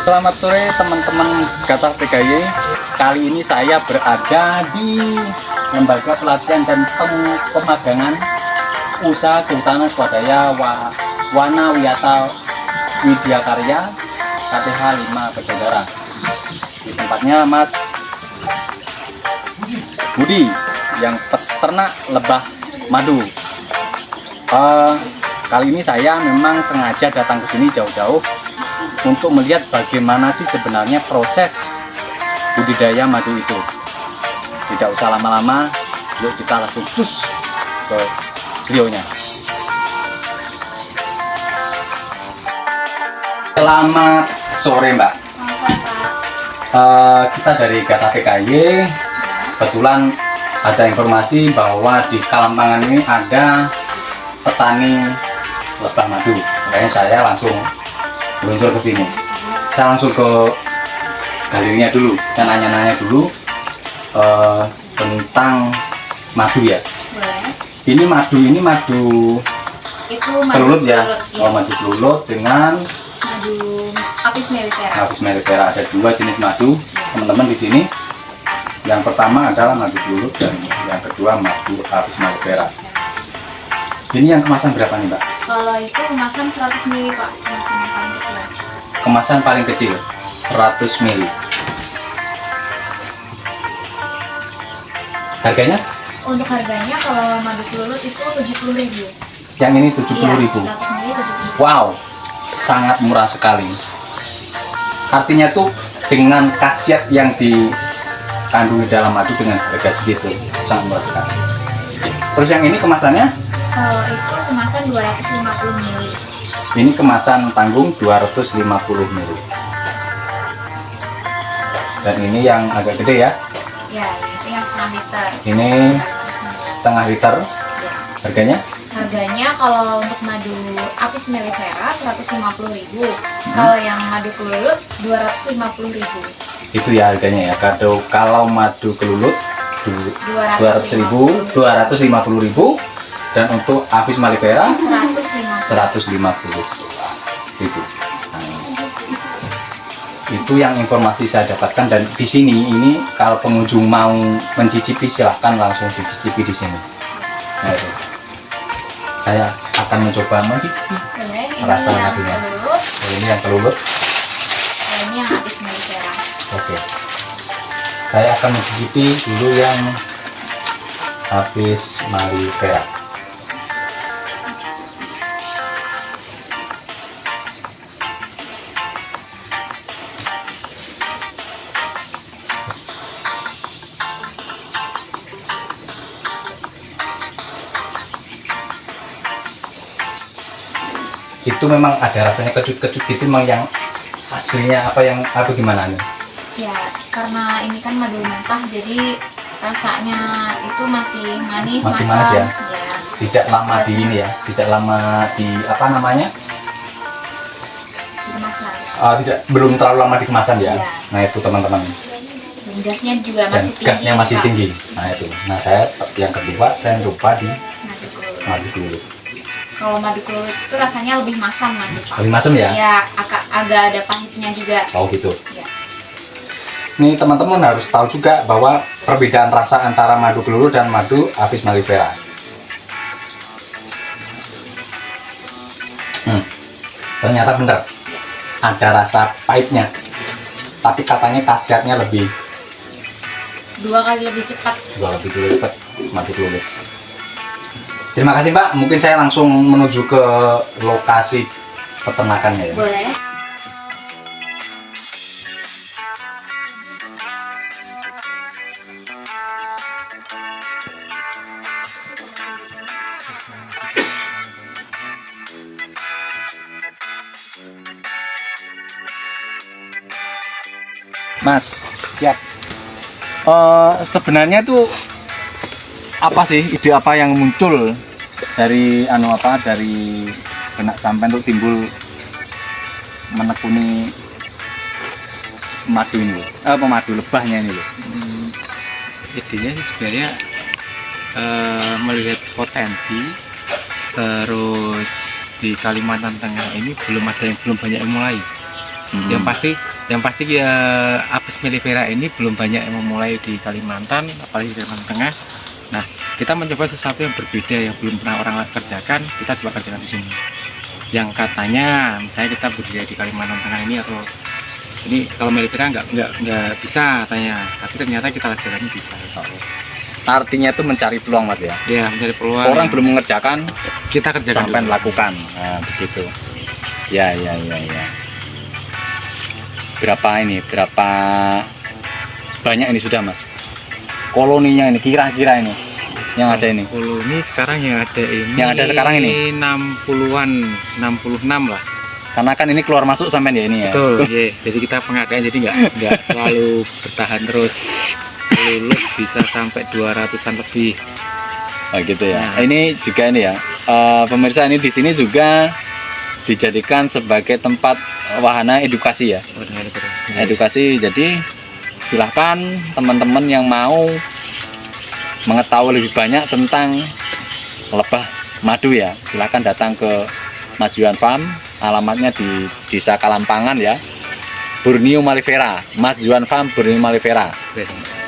Selamat sore teman-teman Gatal PKY. Kali ini saya berada di Lembaga Pelatihan dan Pemagangan Usaha Kehutanan Swadaya Wana Wiyata Widya Karya KTH 5 Bersaudara. Di tempatnya Mas Budi yang peternak lebah madu. Kali ini saya memang sengaja datang ke sini jauh-jauh untuk melihat bagaimana sih sebenarnya proses budidaya madu itu. Tidak usah lama-lama, yuk kita langsung cus ke beliaunya. Selamat sore Mbak. Kita dari Gatal PKY. Kebetulan ada informasi bahwa di Kalampangan ini ada petani lebah madu. Makanya saya langsung meluncur ke sini. Saya langsung ke galerinya dulu. Saya nanya-nanya dulu tentang madu ya. Boleh. Ini madu Itu kelulut ya. Kelulut, Oh, madu kelulut dengan madu Apis mellifera. Apis mellifera. Ada dua jenis madu, teman-teman di sini. Yang pertama adalah madu kelulut dan yang kedua madu Apis mellifera. Ini yang kemasan berapa nih, Mbak? Kalau itu kemasan 100 ml, Pak. Kemasan yang paling kecil. Kemasan paling kecil 100 ml. Harganya? Untuk harganya kalau madu kelulut itu 70.000. Yang ini 70.000. Iya, 100 ml 70.000. Wow, sangat murah sekali. Artinya tuh dengan khasiat yang dikandungi dalam madu dengan harga segitu, sangat murah sekali. Terus yang ini kemasannya? Kalau itu kemasan 250 ml. Ini kemasan tanggung 250 ml. Dan ini yang agak gede ya? Ya, itu yang setengah liter. Ini setengah liter. Ya. Harganya? Harganya kalau untuk madu Apis mellifera 150.000. Kalau yang madu kelulut 250.000. Itu ya harganya ya. Kalau madu kelulut 200.000, 250.000. Dan untuk Apis mellifera 150.000. Itu yang informasi saya dapatkan, dan di sini ini kalau pengunjung mau mencicipi silahkan langsung dicicipi di sini. Nah, itu. Saya akan mencoba mencicipi rasa madunya. Ini yang kelulut. Ini yang Apis mellifera. Oke. Saya akan mencicipi dulu yang Apis mellifera. Itu memang ada rasanya kecut-kecut gitu, memang yang aslinya apa gimana nih? Ya, karena ini kan madu mentah, jadi rasanya itu masih manis, Masih masam. manis ya? Ya. Tidak lama di ini ya, tidak lama di apa namanya? Dimasak. Belum terlalu lama di kemasan ya. Iya. Nah itu teman-teman. Dan gasnya juga Dan masih tinggi. gasnya masih Pak. tinggi. Nah itu. Nah saya yang kedua saya coba di Madu kelulut. madu kelulut. Kalau madu kelulut itu rasanya lebih masam nanti, Pak. Lebih masam ya? Ya, agak ada pahitnya juga. Oh gitu. Ya. Nih teman-teman harus tahu juga bahwa perbedaan rasa antara madu kelulut dan madu Apis mellifera. Ternyata benar, ada rasa pahitnya, tapi katanya khasiatnya lebih 2 kali lebih cepat. cepat madu kelulut. Terima kasih Mbak, mungkin saya langsung menuju ke lokasi peternakannya ya. Boleh. Mas, siap. Sebenarnya tuh apa sih ide apa yang muncul dari dari benak sampai untuk timbul menekuni madu ini loh. Pemadu lebahnya ini loh. Idenya sih sebenarnya melihat potensi, terus di Kalimantan Tengah ini belum banyak yang mulai. Yang pasti ya Apis mellifera ini belum banyak yang memulai di Kalimantan, apalagi di Kalimantan Tengah. Nah, kita mencoba sesuatu yang berbeda yang belum pernah orang kerjakan, kita coba kerjakan di sini. Yang katanya misalnya kita budidaya di Kalimantan Tengah ini, atau ini kalau mellifera nggak bisa katanya, tapi ternyata kita kerjakan bisa. Artinya itu mencari peluang Mas ya. Ya, mencari peluang. Orang belum mengerjakan, kita kerjakan sampai dulu. lakukan. Nah, begitu. Ya. Berapa banyak ini sudah Mas? Koloninya ini kira-kira ini yang ada ini. Koloni sekarang yang ada ini. Yang ada sekarang ini 60-an, 66 lah. Karena kan ini keluar masuk sampai ya ini ya. Betul, yeah. Jadi kita pengadaan jadi nggak selalu bertahan terus. Lulus bisa sampai 200-an lebih. Oh gitu ya. Nah. Ini juga ini ya. Pemirsa, ini di sini juga dijadikan sebagai tempat wahana edukasi ya. Edukasi, jadi silahkan teman-teman yang mau mengetahui lebih banyak tentang lebah madu ya, silahkan datang ke Mas Yuan Farm. Alamatnya di Desa Kalampangan ya, Borneo Mellifera. Mas Yuan Farm Borneo Mellifera,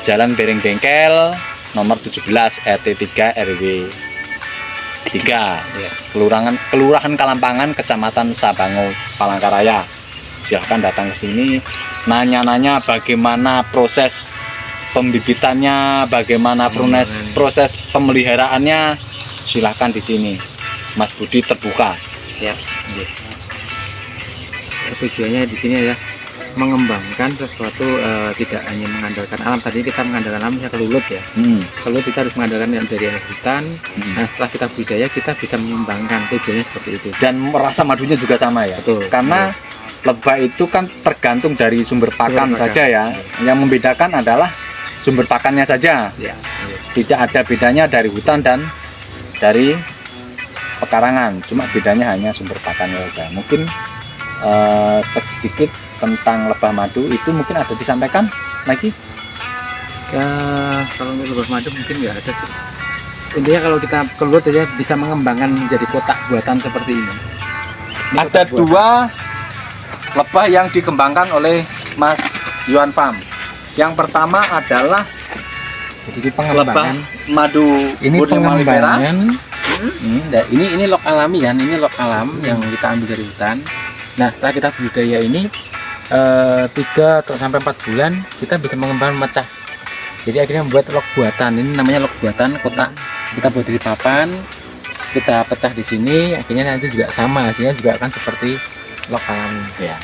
Jalan Bereng Bengkel nomor 17 RT 3 RW 3 ya. Kelurahan Kalampangan, Kecamatan Sabango, Palangkaraya. Silahkan datang ke sini, nanya-nanya bagaimana proses pembibitannya, bagaimana proses pemeliharaannya. Silahkan di sini, Mas Budi terbuka. Siap. Tujuannya di sini ya mengembangkan sesuatu, tidak hanya mengandalkan alam. Tadi kita mengandalkan alam, misalnya kelulut ya. Kelulut kita harus mengandalkan yang dari hutan. Nah, setelah kita budidaya kita bisa mengembangkan. Tujuannya seperti itu. Dan rasa madunya juga sama ya. Betul. Karena lebah itu kan tergantung dari sumber pakan saja ya. Yang membedakan adalah sumber pakannya saja. Tidak ada bedanya dari hutan dan dari pekarangan. Cuma bedanya hanya sumber pakannya saja. Mungkin sedikit tentang lebah madu itu mungkin ada disampaikan lagi. Kalau untuk lebah madu mungkin nggak ada sih. Intinya kalau kita keluar aja bisa mengembangkan menjadi kotak buatan seperti ini. Ada dua lebah yang dikembangkan oleh Mas Yuan Farm. Yang pertama adalah jadi lebah madu ini Borneo Mellifera. Ini lok alami kan, ini lok alam yang kita ambil dari hutan. Nah, setelah kita budidaya ini 3 atau sampai 4 bulan kita bisa mengembangkan mecah. Jadi akhirnya membuat lok buatan. Ini namanya lok buatan kotak. Kita buat dari papan, kita pecah di sini, akhirnya nanti juga sama, hasilnya juga akan seperti lok alami ya.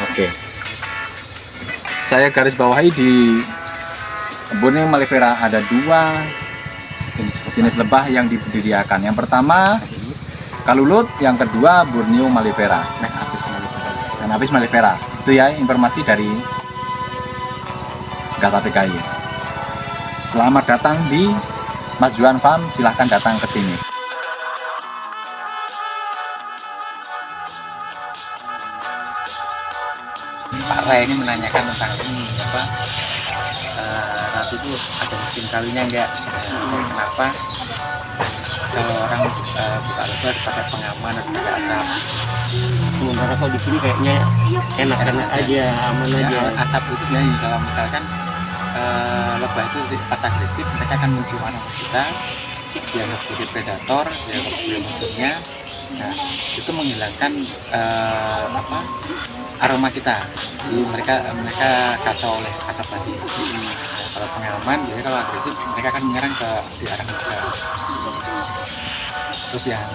Oke. Saya garis bawahi di Borneo Mellifera ada 2 jenis lebah yang dibudidayakan. Yang pertama kalulut, yang kedua Borneo Mellifera. Dan Apis mellifera. Itu ya informasi dari KTPKI. Selamat datang di Mas Yuan Farm, silahkan datang ke sini. Pak Ray ini menanyakan tentang ini ratu itu ada musim kawinnya enggak? Kenapa kalau orang buka lebah pakai pengaman atau pakai asap? Sementara kalau di sini kayaknya enak-enak aja, aman aja. Asap itu ya, kalau misalkan lebah itu pas agresif, mereka akan mencium aroma kita, dianggap sebagai predator, dianggap sebagai musuhnya. Nah, itu menghilangkan aroma kita. Jadi mereka kacau oleh asap tadi. Nah, kalau pengaman, jadi kalau agresif mereka akan menyerang ke di arah kita. Terus yang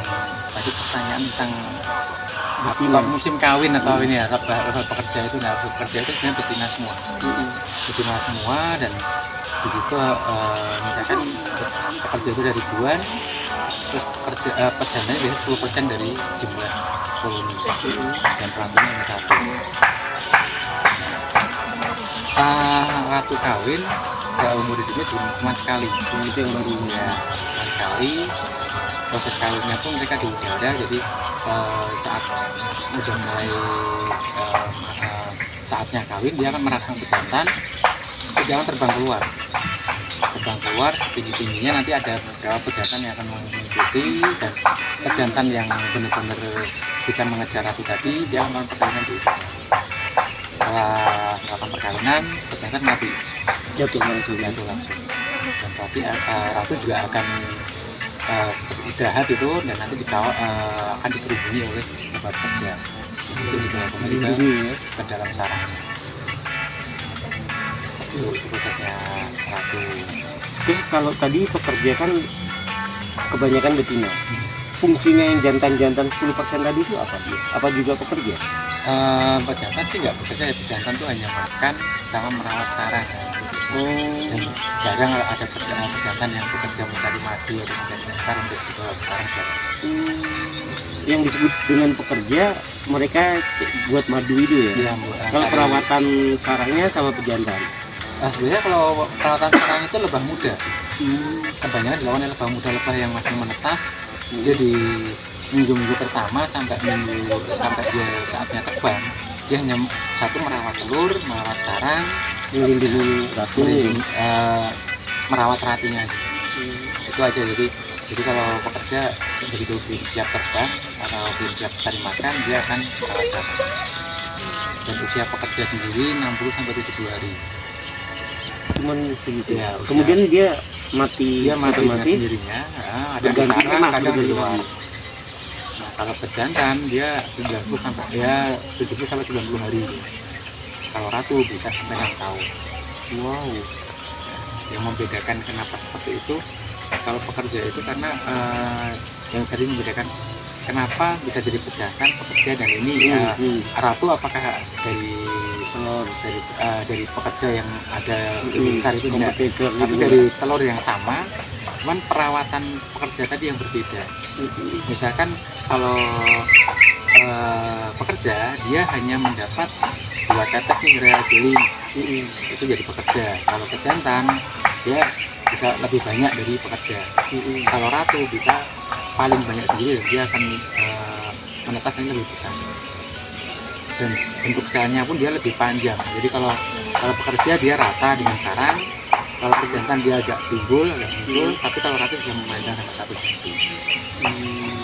tadi pertanyaan tentang musim kawin atau ini ya, lebah pekerja itu, nah pekerja itu sebenarnya betina semua. Betina semua, dan di situ misalkan pekerja itu dari ribuan, terus perjananya biasanya 10% dari jumlah koloni, dan selanjutnya yang satu. Ratu kawin umur hidupnya cuma sekali, itu yang baru ya, sekali. Proses kawinnya pun mereka di udara, jadi saat udah mulai masa saatnya kawin dia akan merangsang pejantan, dia akan terbang keluar setinggi-tingginya. Nanti ada beberapa pejantan yang akan mengikuti, dan pejantan yang benar-benar bisa mengejar ratu tadi dia akan melakukan perkawinan di ujung. Setelah melakukan perkawinan, pejantan mati, jatuh langsung. dan berarti ratu juga akan seperti istirahat itu, dan nanti akan dikerubungi oleh obat pekerja. Itu dibawa kembali ke dalam sarangnya. Itu prosesnya ratu. Terus kalau tadi pekerja kan kebanyakan betina, fungsinya yang jantan-jantan 10% tadi itu apa dia? Apa juga pekerja? Pejantan sih nggak bekerja ya, pejantan tuh hanya makan sama merawat sarang ya. Dan jarang ada pejantan yang bekerja mencari madu atau mencari nektar untuk dibawa ke sarang. Yang disebut dengan pekerja mereka buat madu itu ya? Iya, Kalau perawatan sarangnya sama pejantan? Sebenarnya kalau perawatan sarang itu lebah muda. Kebanyakan dilakukan oleh lebah muda, lebah yang masih menetas. Jadi minggu-minggu pertama sampai dia saatnya terbang, dia hanya satu merawat telur, merawat sarang, Melindungi ratu, merawat ratinya. Itu aja. Jadi kalau pekerja begitu belum siap terbang atau belum siap cari makan, dia akan merawat sarang. Dan usia pekerja sendiri 60 sampai 70 hari. cuman segitu. Ya, Kemudian dia mati dengan otomatis. sendirinya, ada di Berganti sarang, emas, kadang di berganti luar. emas. Nah, kalau pejantan dia 70 sampai 90 hari. Kalau ratu bisa sampai 6 tahun. Wow. Yang membedakan kenapa seperti itu, kalau pekerja itu karena yang tadi membedakan kenapa bisa jadi pejantan, pekerja, dan ini ratu apakah dari pekerja yang ada besar itu tidak, tapi dari telur yang sama, cuman perawatan pekerja tadi yang berbeda. Misalkan kalau pekerja dia hanya mendapat 2 tetes nih real jelly, itu jadi pekerja. Kalau pejantan dia bisa lebih banyak dari pekerja. Kalau ratu bisa paling banyak sendiri, dan dia akan menetas ini lebih besar, dan bentuk selnya pun dia lebih panjang. Jadi kalau pekerja dia rata dengan sarang, kalau pejantan dia agak muncul, tapi kalau ratu bisa memanjang sampai 1 cm.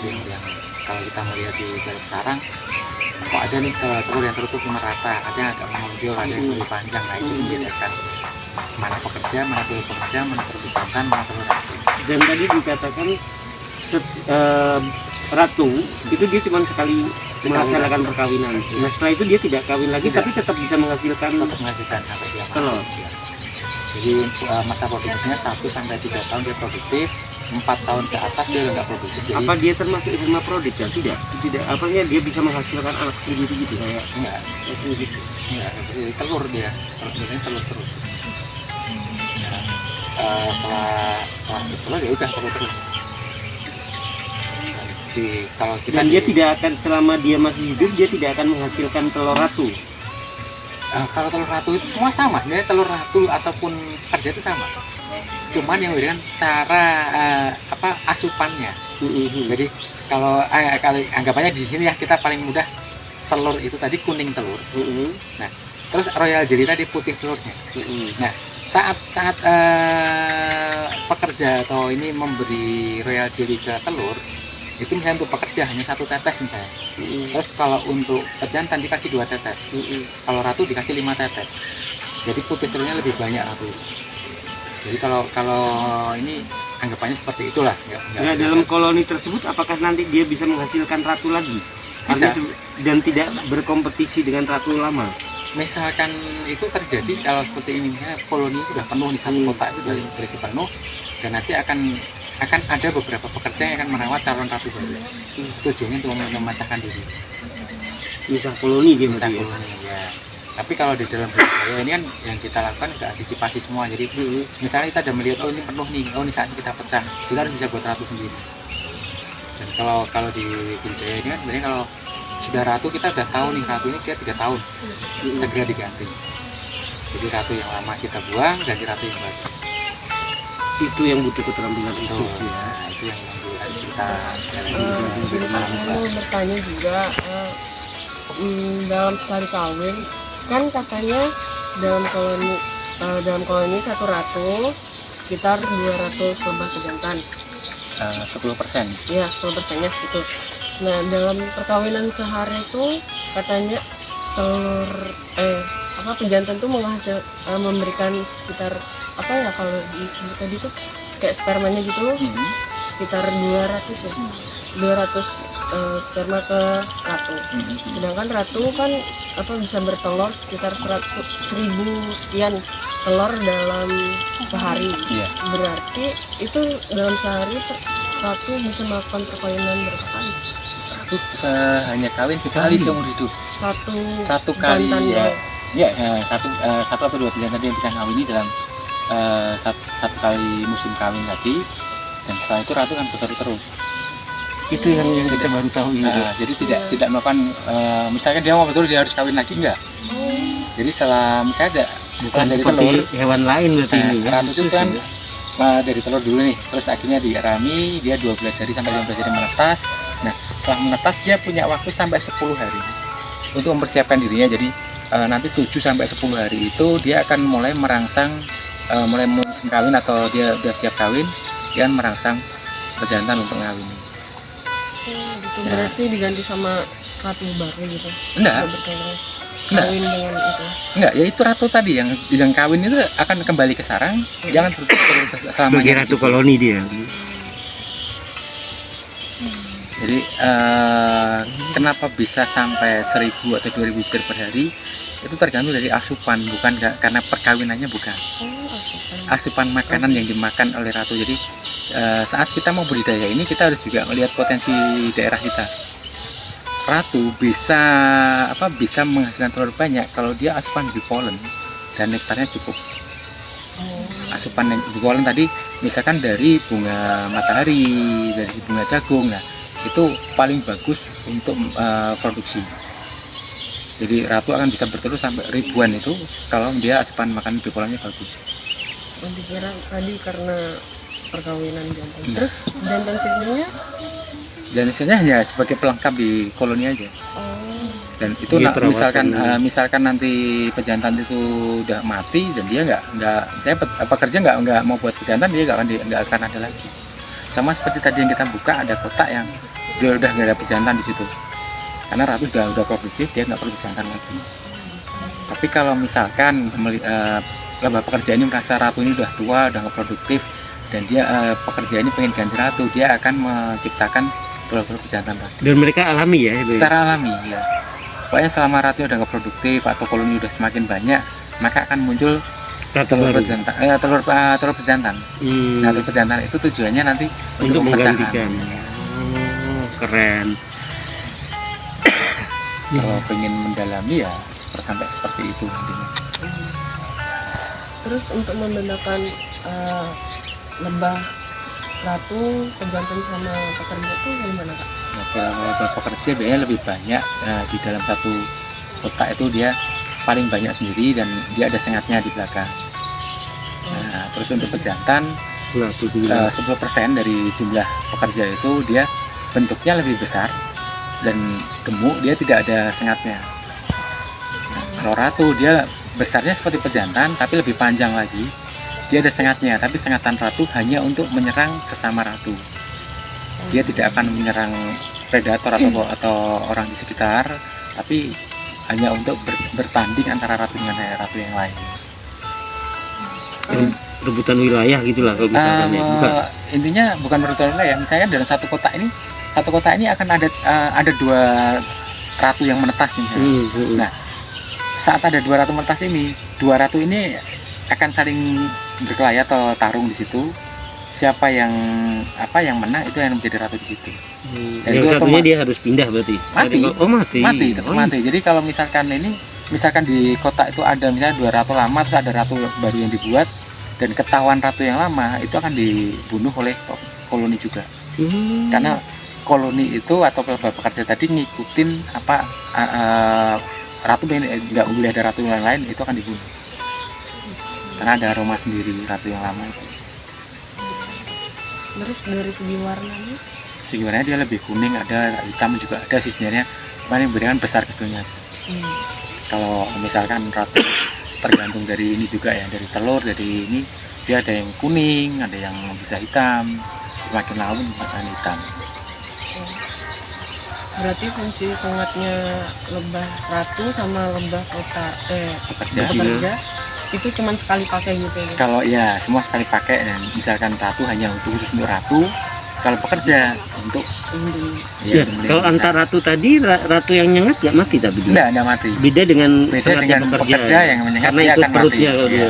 Yang kalau kita melihat di dalam sarang, kok ada nih telur yang tertutup merata, ada yang agak menonjol, ada yang lebih panjang. Nah, itu membedakan mana pekerja, mana telur pekerja, mana telur pejantan, mana telur ratu. Dan tadi dikatakan ratu itu dia cuma sekali melaksanakan perkawinan. Nah, setelah itu dia tidak kawin lagi, Tidak. tapi tetap bisa menghasilkan Tetap menghasilkan sampai dia mati. telur. Ya. Jadi masa produktifnya 1 sampai 3 tahun dia produktif, 4 tahun ke atas dia udah nggak produktif. Jadi Apa dia termasuk hermafrodit ya? Tidak. Apanya dia bisa menghasilkan anak sendiri gitu kayak enggak, gitu. jadi telur dia, biasanya telur terus. Nah, setelah telur ya udah telur terus. Jadi kalau kita Dan dia tidak akan, selama dia masih hidup, dia tidak akan menghasilkan telur ratu. kalau telur ratu itu semua sama, dia telur ratu ataupun pekerja itu sama. Cuman yang membedakan cara asupannya. Jadi kalau anggapannya di sini ya, kita paling mudah telur itu tadi kuning telur. Nah, terus royal jelly tadi putih telurnya. Nah, saat pekerja atau ini memberi royal jelly ke telur, itu misalnya untuk pekerja hanya 1 tetes misalnya. Terus kalau untuk pejantan dikasih 2 tetes. Kalau ratu dikasih 5 tetes. Jadi putih telurnya lebih banyak ratu. Jadi kalau ini anggapannya seperti itulah. Nah, dalam koloni tersebut apakah nanti dia bisa menghasilkan ratu lagi? Bisa. Dan tidak berkompetisi dengan ratu lama. Misalkan itu terjadi kalau seperti ini, misalnya koloni itu sudah penuh di satu kotak itu sudah berisi penuh, dan nanti akan ada beberapa pekerja yang akan merawat calon ratu baru. Tujuannya untuk memecahkan diri. Misah koloni dia Misah berarti ya? koloni ya. Tapi kalau di dalam budidaya ini kan yang kita lakukan sudah antisipasi semua. Jadi misalnya kita sudah melihat, oh ini penuh nih, oh ini saatnya kita pecah, kita harus bisa buat ratu sendiri. Dan kalau di budidaya ini kan sebenarnya kalau sudah ratu, kita udah tahu nih ratu ini dia 3 tahun, segera diganti. Jadi ratu yang lama kita buang, ganti ratu yang baru. Itu yang butuh keterampilan itu ya. Nah, itu yang harus kita Aku bertanya juga, dalam sekali kawin kan katanya dalam koloni satu ratu sekitar 200 lebah pejantan. 10%. Ya, 10%-nya segitu. Nah, dalam perkawinan sehari itu katanya telur pejantan tuh memberikan sekitar apa ya kalau disebut tadi tuh kayak spermanya gitu, sekitar 200 ya. 200 sperma ke ratu. Sedangkan ratu kan bisa bertelur sekitar 1000 sekian telur dalam sehari. Iya. Berarti itu dalam sehari ratu bisa melakukan perkawinan berapa kali? Ratu hanya kawin sekali seumur hidup. Satu kali jantan ya. doang. Ya, satu atau dua jantan dia bisa ngawini dalam satu kali musim kawin tadi, dan setelah itu ratu kan bertelur terus. Itu yang kita baru tahu ini. Jadi tidak melakukan misalkan dia mau betul dia harus kawin lagi, enggak. Jadi setelah misalnya setelah dari seperti telur hewan lain berarti ini ya. ratu itu kan dari telur dulu nih, terus akhirnya diarami, dia 12 hari sampai 15 hari menetas. Nah, setelah menetas dia punya waktu sampai 10 hari untuk mempersiapkan dirinya. Jadi nanti 7 sampai 10 hari itu dia akan mulai merangsang mulai musim kawin atau dia udah siap kawin, dia akan merangsang pejantan untuk ngawin. Gitu. Berarti diganti sama ratu baru gitu. Enggak. Kawin dengan itu. Enggak, ya itu ratu tadi yang kawin itu akan kembali ke sarang, jangan terus Sebagai selamanya di ratu situ. koloni dia. Jadi kenapa bisa sampai 1000 atau 2000 butir per hari? Itu tergantung dari asupan, bukan karena perkawinannya, bukan. Asupan makanan yang dimakan oleh ratu. Jadi saat kita mau budidaya ini kita harus juga melihat potensi daerah kita. Ratu bisa menghasilkan telur banyak kalau dia asupan bipolen dan nektarnya cukup. Asupan bipolen tadi misalkan dari bunga matahari, dari bunga jagung, nah itu paling bagus untuk produksi. Jadi ratu akan bisa bertelur sampai ribuan itu kalau dia asupan makanan bipolennya bagus. Dikira tadi karena perkawinan jantan. Terus jantan sisanya? Dan sisanya hanya sebagai pelengkap di koloni aja. Dan itu Dia perawatan. misalkan nanti pejantan itu udah mati dan dia saya pekerja nggak mau buat pejantan, dia nggak akan ada lagi. Sama seperti tadi yang kita buka, ada kotak yang dia udah nggak ada pejantan di situ. Karena ratu udah produktif, dia nggak perlu pejantan lagi. Tapi kalau misalkan lebah pekerja ini merasa ratu ini udah tua, udah nggak produktif, dan dia pekerja ini pengen ganti ratu, dia akan menciptakan telur-telur pejantan tadi. Dan mereka alami ya? Secara alami, ya. Pokoknya selama ratu udah nggak produktif atau koloni udah semakin banyak, maka akan muncul telur pejantan. Telur pejantan. Nah, telur pejantan itu tujuannya nanti untuk menggantikan. Keren. Kalau pengen mendalami ya sampai seperti itu nantinya. Terus untuk membedakan lebah ratu, pejantan sama pekerja itu gimana Kak? Nah, kalau pekerja biasanya lebih banyak di dalam satu kotak itu dia paling banyak sendiri dan dia ada sengatnya di belakang. Nah, terus untuk pejantan 10% dari jumlah pekerja itu dia bentuknya lebih besar dan gemuk, dia tidak ada sengatnya. Nah, kalau ratu dia besarnya seperti pejantan tapi lebih panjang lagi, dia ada sengatnya, tapi sengatan ratu hanya untuk menyerang sesama ratu. Dia tidak akan menyerang predator atau orang di sekitar, tapi hanya untuk bertanding antara ratu dengan ratu yang lain. Jadi rebutan wilayah gitulah kalau misalkan ya. Bukan. Intinya bukan rebutan wilayah. Misalnya dalam satu kota ini akan ada 2 ratu yang menetas misalnya. Nah, saat ada 2 ratu menetas ini, 2 ratu ini akan saling berkelahi atau tarung di situ. Siapa yang menang itu yang menjadi ratu di situ. Dan Yang itu satunya dia harus pindah berarti. Mati. Oh, mati. Mati. Jadi kalau misalkan di kota itu ada misalnya 2 ratu lama, terus ada ratu baru yang dibuat, dan ketahuan ratu yang lama itu akan dibunuh oleh koloni juga. Karena koloni itu atau pekerja tadi ngikutin ratu nggak boleh ada ratu yang lain, itu akan dibunuh. Karena ada aroma sendiri ratu yang lama itu. Terus dari segi warnanya? Segi warnanya dia lebih kuning, ada hitam juga ada sih sebenarnya. Paling berikan besar kecilnya. Kalau misalkan ratu tergantung dari ini juga ya, dari telur, dari ini dia ada yang kuning, ada yang bisa hitam. Semakin laut semakin hitam. Berarti fungsi sengatnya lebah ratu sama lebah Pekerja. pekerja itu cuma sekali pakai gitu ya? Kalau ya semua sekali pakai, dan misalkan ratu hanya untuk khusus untuk ratu, kalau pekerja untuk Ya, kalau antar ratu tadi, ratu yang nyengat nggak mati tapi dia. enggak mati. Beda dengan Beda sengatnya dengan pekerja yang menyengat, karena dia ikut akan mati. perutnya kalau Iya. dia.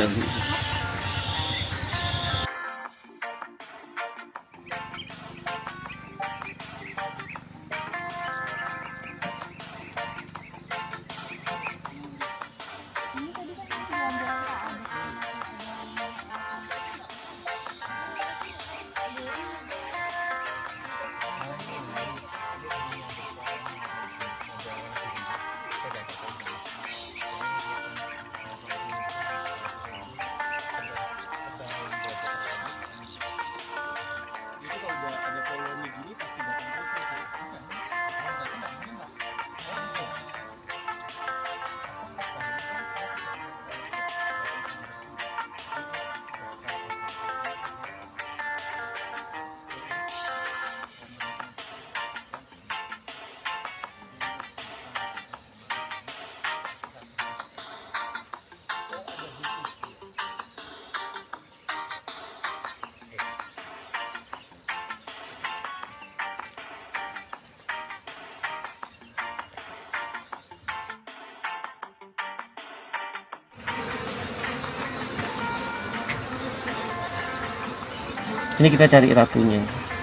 Ini kita cari ratunya.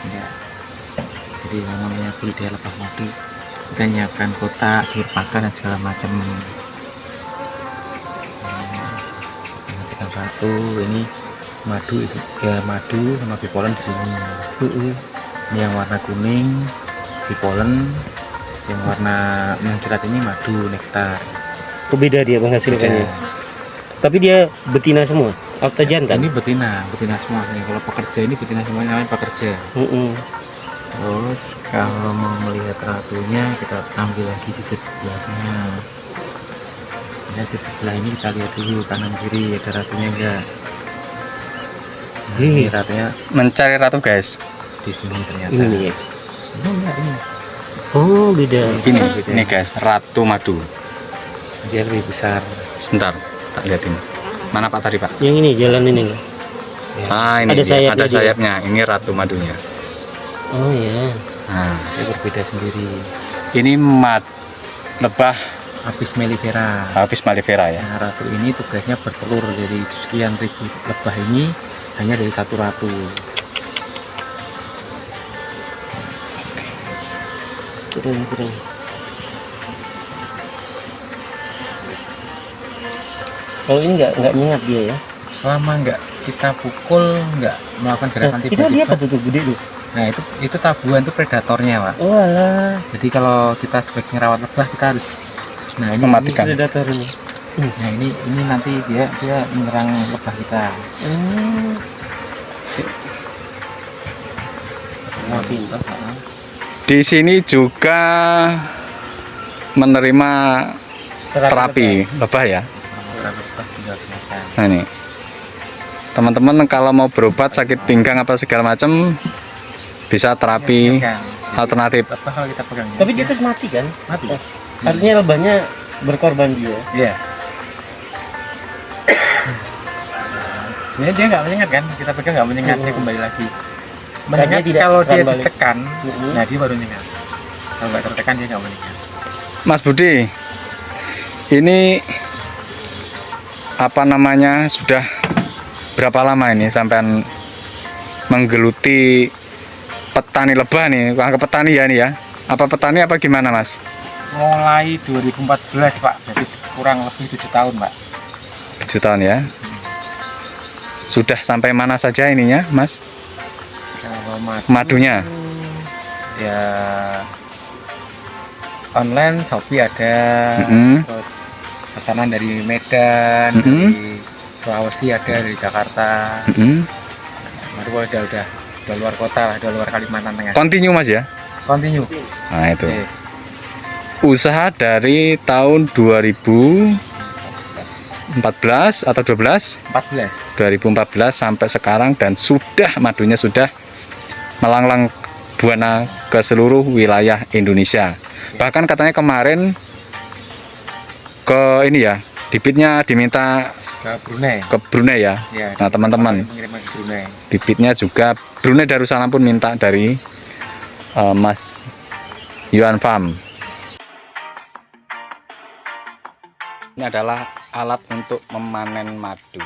Ya. Jadi yang namanya budidaya lebah madu, kita nyiapkan kotak, sumber pakan dan segala macam. Menghasilkan ratu, ini madu, ya madu sama bipolen di sini. Ini yang warna kuning bipolen, yang warna mengkilat ini madu nektar. Oh, beda dia menghasilkannya. Tapi dia betina semua atau jantan? Ini betina semua nih. Kalau pekerja ini betina semua, namanya pekerja. Terus kalau mau melihat ratunya, kita ambil lagi sisir sebelahnya. Nah, sisir sebelah ini kita lihat dulu kanan kiri ada ratunya enggak. Ini ratunya Mencari ratu guys. di sini ternyata. Ini ya. Ini enggak ini. Oh, beda. Ini guys, ratu madu. Dia lebih besar. Sebentar, tak lihat ini. Mana Pak tadi Pak? Yang ini jalan ini. Ah, ini Ada dia, sayapnya ada dia. sayapnya. Ini ratu madunya. Oh ya. Nah, Dia berbeda sendiri. ini lebah Apis mellifera. Apis mellifera ya. Nah, ratu ini tugasnya bertelur, dari sekian ribu lebah ini hanya dari satu ratu. Keren. Kalau ini nggak nyengat dia ya? Selama nggak kita pukul, nggak melakukan gerakan Itu dia apa tiba-tiba, tuh gede tuh? nah itu tabuhan, itu predatornya Pak. Oh alah. Jadi kalau kita sebagai ngerawat lebah, kita harus, nah ini Mematikan. Predator ini. nah ini nanti dia menyerang lebah kita. Wah, pintar. Di sini juga menerima terapi lebah ya. Lebah tinggal selesai. Nah ini, teman-teman kalau mau berobat sakit pinggang apa segala macam bisa terapi alternatif. Lebah kalau kita pegang ini, Tapi dia kan mati kan? mati. Artinya lebahnya berkorban dia. Iya. Sebenarnya dia nggak menyengat kan, kita pegang nggak menyengat, dia kembali lagi. Menyengat Karena tidak kalau dia serang balik. ditekan, nah dia baru nyengat. Kalau nggak tertekan dia nggak menyengat. Mas Budi, ini apa namanya, sudah berapa lama ini sampean menggeluti petani lebah nih? Ke petani ya nih ya? Apa petani apa gimana Mas? Mulai 2014 Pak, jadi kurang lebih 7 tahun Pak. 7 tahun ya. Sudah sampai mana saja ininya Mas? Kalau madu, Madunya? ya online, Shopee ada, Mm-mm. terus pesanan dari Medan, Mm-mm. dari Sulawesi ada, dari Jakarta. Madu udah luar kota lah, udah luar Kalimantan Tengah. Continue Mas ya? Continue. Nah itu. Oke. usaha dari tahun 2014 atau 12? 14. 2014 sampai sekarang, dan madunya sudah melanglang buana ke seluruh wilayah Indonesia. Bahkan katanya kemarin ke ini ya, bibitnya diminta Ke Brunei. ke Brunei ya. Ya, Nah teman-teman, pengiriman ke Brunei. bibitnya juga Brunei Darussalam pun minta dari Mas Yuan Farm. Ini adalah alat untuk memanen madu.